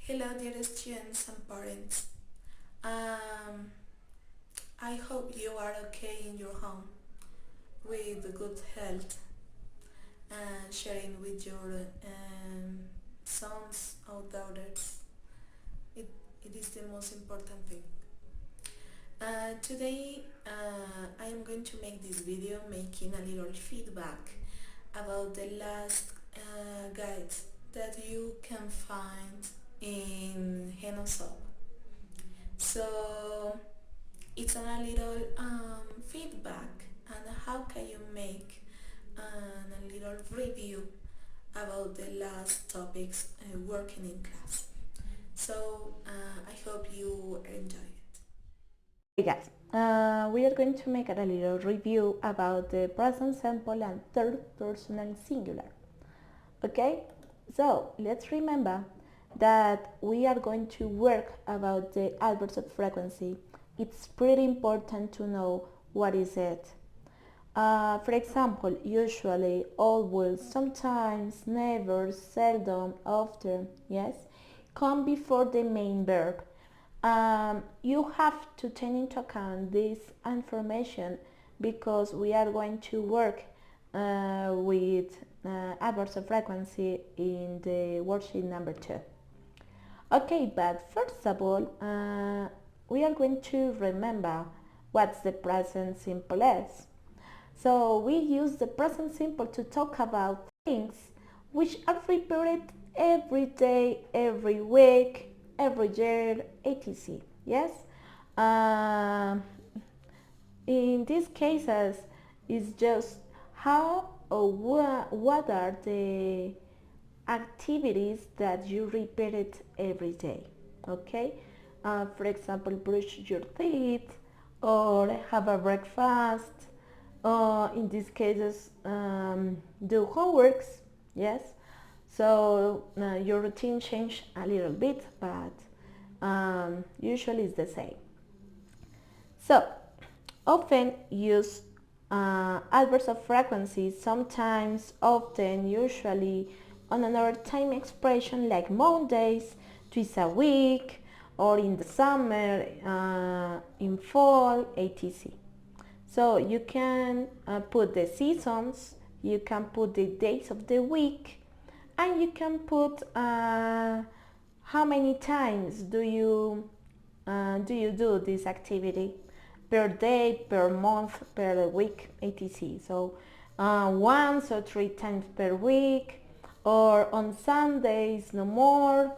Hello dear students and parents. Um, I hope you are okay in your home with good health and sharing with your sons or daughters. It, it is the most important thing. Today I am going to make this video making a little feedback about the last guides that you can find in Henosop. So it's a little feedback and how can you make a little review about the last topics working in class. So I hope you enjoy it. Hey guys, we are going to make a little review about the present simple and third person singular. Okay, so let's remember that we are going to work about the adverbs of frequency. It's pretty important to know what is it. For example, usually, always, sometimes, never, seldom, often, yes, come before the main verb. You have to take into account this information because we are going to work with adverbs of frequency in the worksheet number 2. Okay, but first of all, we are going to remember what's the present simple is. So we use the present simple to talk about things which are repeated every day, every week, every year, etc. Yes? In these cases, it's just how or what are the activities that you repeated every day. Okay? For example, brush your teeth or have a breakfast. In these cases, do homeworks. Yes. So your routine change a little bit, but usually it's the same. So often use adverbs of frequency, sometimes, often, usually, on another time expression like Mondays, twice a week, or in the summer, in fall, etc. So you can put the seasons, you can put the days of the week, and you can put how many times do you do this activity per day, per month, per week, etc. So once or 3 times per week, or on Sundays no more,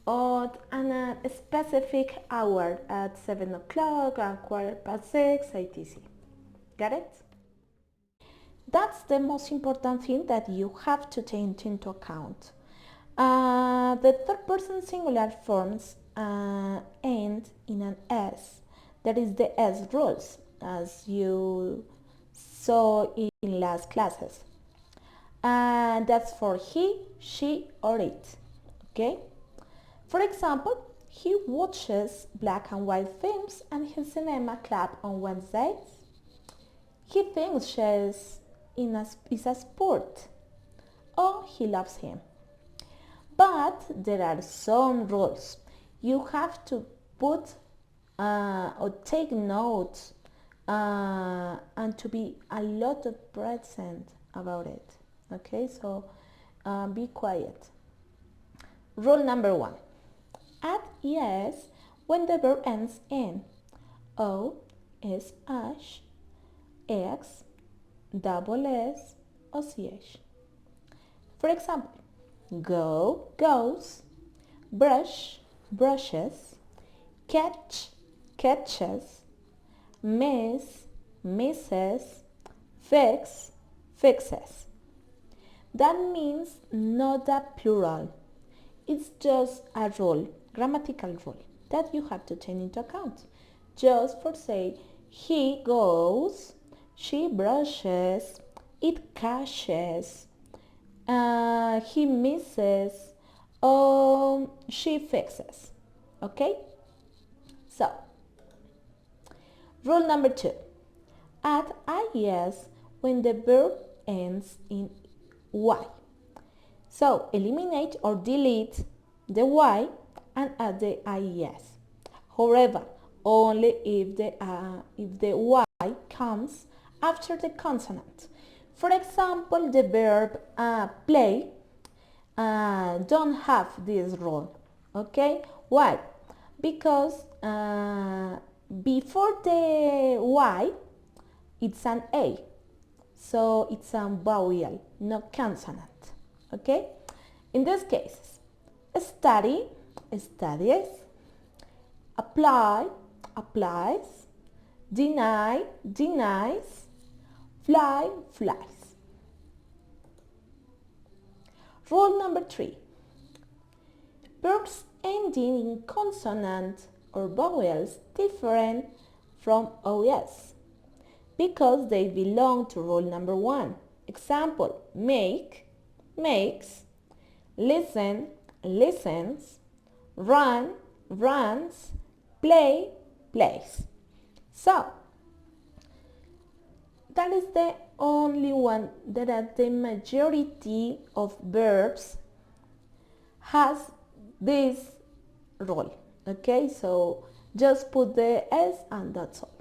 or on a specific hour at 7 o'clock, at 6:15, etc. Got it? That's the most important thing that you have to take into account. The third person singular forms end in an S. That is the S rules, as you saw in last classes. And that's for he, she, or it. Okay? For example, he watches black and white films and his cinema club on Wednesdays. He thinks chess is a sport. Or he loves him. But there are some rules. You have to put or take notes and to be a lot of present about it. Okay, so be quiet. Rule number 1. Add es when the verb ends in o, s, h, x, double s, or ch. For example, go, goes, brush, brushes, catch, catches, miss, misses, fix, fixes. That means not a plural. It's just a rule, grammatical rule, that you have to take into account. Just for say, he goes, she brushes, it catches, he misses, she fixes. Okay? So, rule number 2. Add IES when the verb ends in Y. So, eliminate or delete the Y and add the IES. However, only if the Y comes after the consonant. For example, the verb play don't have this rule. Okay? Why? Because before the Y, it's an A. So it's a vowel, not consonant. Okay? In this case, study, studies, apply, applies, deny, denies, fly, flies. Rule number 3. Verbs ending in consonant or vowels different from OS because they belong to rule number 1. Example, make, makes, listen, listens, run, runs, play, plays. So, that is the only one that the majority of verbs has this rule. Okay, so just put the S and that's all.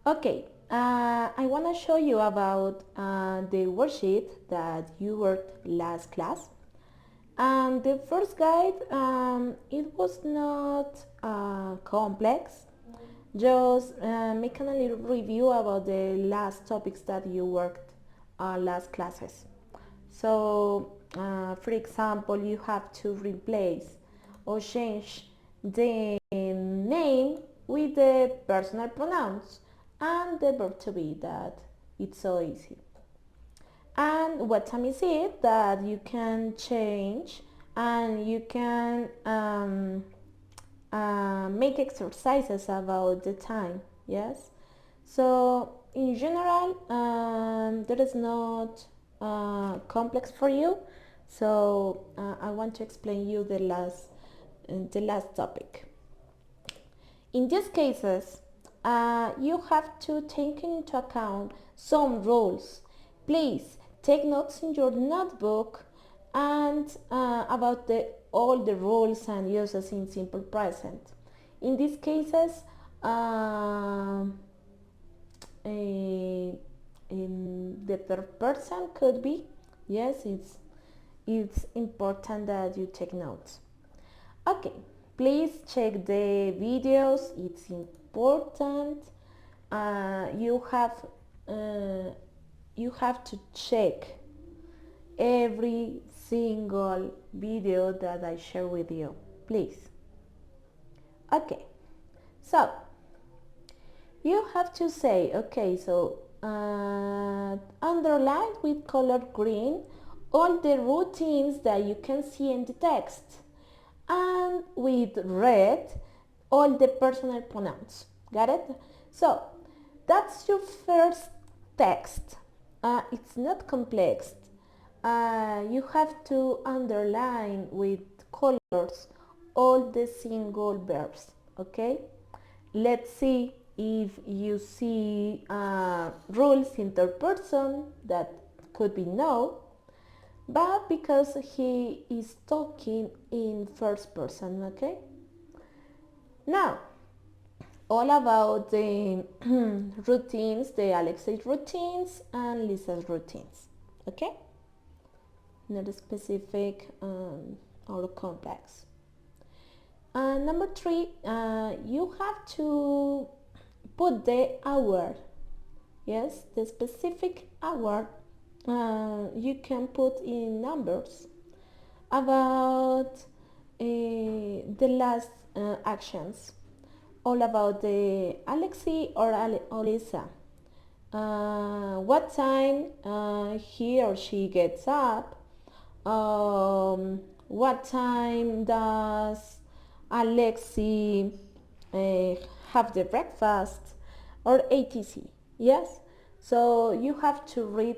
Okay, I want to show you about the worksheet that you worked last class. And the first guide, it was not complex. Just making a little review about the last topics that you worked last classes. So, for example, you have to replace or change the name with the personal pronouns and the verb to be. That it's so easy. And what time is it that you can change and you can make exercises about the time. Yes, so in general that is not complex for you, so I want to explain you the last topic. In these cases you have to take into account some rules. Please take notes in your notebook and about all the rules and uses in simple present. In these cases, the third person could be. Yes, it's important that you take notes. Okay, please check the videos. It's important. You have to check every single video that I share with you, please. Okay, so you have to say, okay, so underline with color green all the routines that you can see in the text, and with red all the personal pronouns. Got it? So that's your first text. It's not complex. You have to underline with colors all the single verbs. Okay, let's see if you see rules in third person. That could be no, but because he is talking in first person. Okay, now all about the routines, the Alexei's routines and Lisa's routines. Okay, not specific or complex. Number 3, you have to put the hour. Yes, the specific hour you can put in numbers about the last actions. All about the Alexei or Lisa. What time he or she gets up. What time does Alexei have the breakfast, or etc. Yes, so you have to read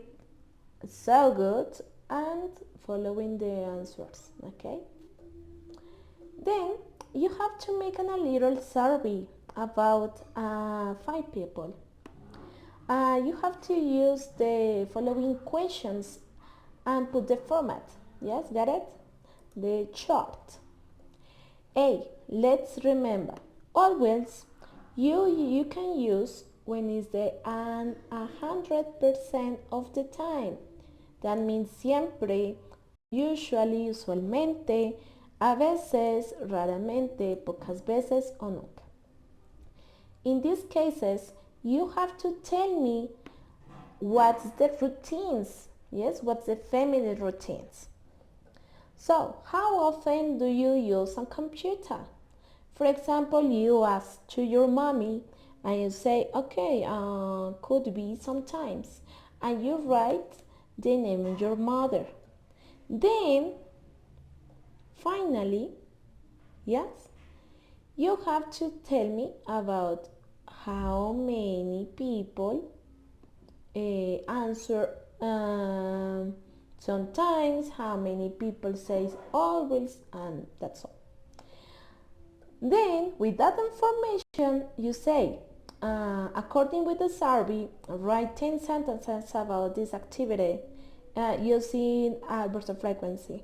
so good and following the answers. Okay, then you have to make a little survey about 5 people. You have to use the following questions and put the format. Yes, got it? the chart. Let's remember, always you can use when is the 100% of the time. That means siempre, usually, usualmente, a veces, raramente, pocas veces o nunca. In these cases, you have to tell me what's the routines, yes, what's the family routines. So, how often do you use a computer? For example, you ask to your mommy and you say, okay, could be sometimes, and you write the name of your mother. Then, finally, yes, you have to tell me about how many people answer sometimes, how many people say always, and that's all. Then, with that information, you say, according with the survey, write 10 sentences about this activity using adverb frequency.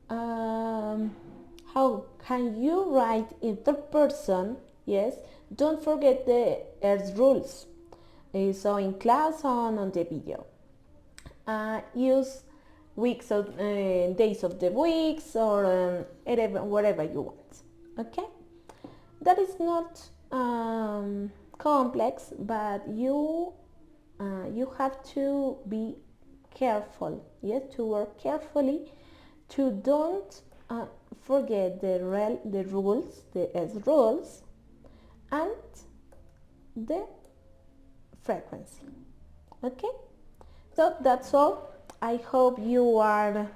How can you write in third person? Yes, don't forget the ERS rules. So in class on the video. Use weeks of days of the weeks or whatever you want. Okay, that is not complex, but you have to be careful. Yes, to work carefully to don't forget the rules, the S rules, and the frequency. Okay, so that's all. I hope you are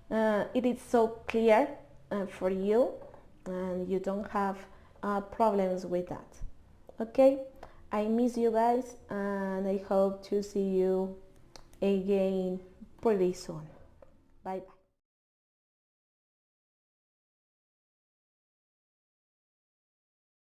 it is so clear for you and you don't have problems with that. Okay, I miss you guys and I hope to see you again pretty soon. Bye bye.